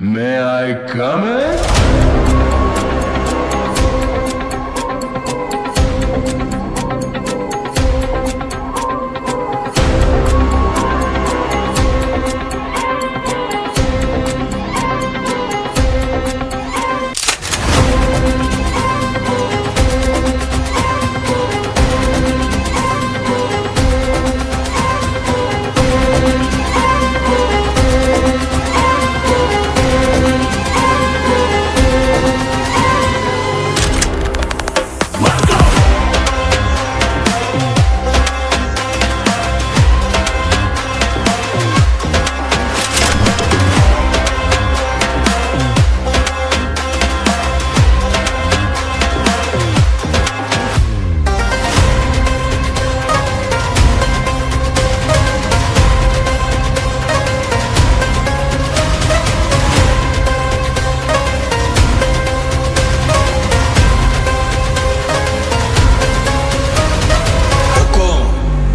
May I come in?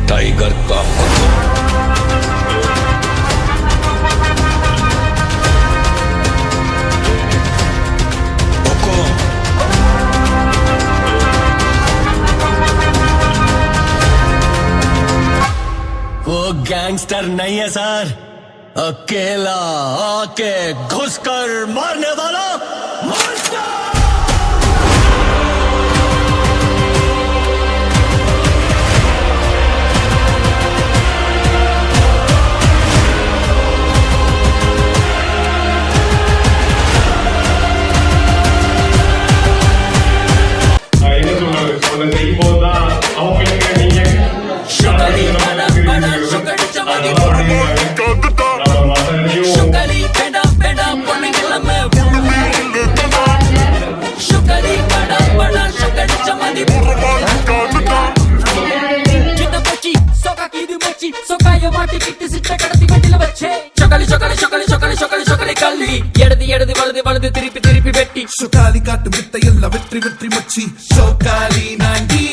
Tiger का वो gangster नहीं है सर, अकेला आके घुसकर मारने वाला मॉन्स्टर। சுகாலி காட்டு வித்தையெல்லாம் வெற்றி வெற்றி மச்சி சோகாலி நாண்டி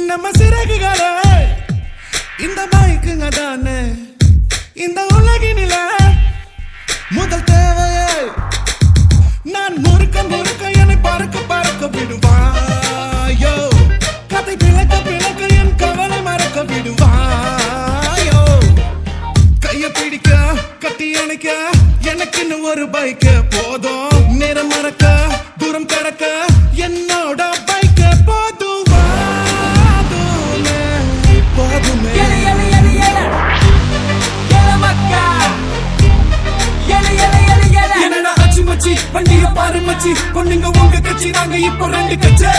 நம்ம சிறகுகள இந்த பைக்குங்க தானே இந்த உலகினில முதல் தேவையே நான் முறுக்க முறுக்க என்னை பறக்க பறக்க விடுவாயோ கதை பிளக்க பிளக்க என் கவலை மறக்க விடுவாயோ கைய பிடிக்க கட்டி அணைக்க எனக்குன்னு ஒரு பைக் போதும் நேரம் மறக்க தூரம் கடக்க என்னோட பைக் போதும் போதுமே என்னடா அச்சி மச்சி வண்டிய பாரு மச்சி பொண்ணுங்க உங்க கட்சி நாங்க இப்போ ரெண்டு கட்சி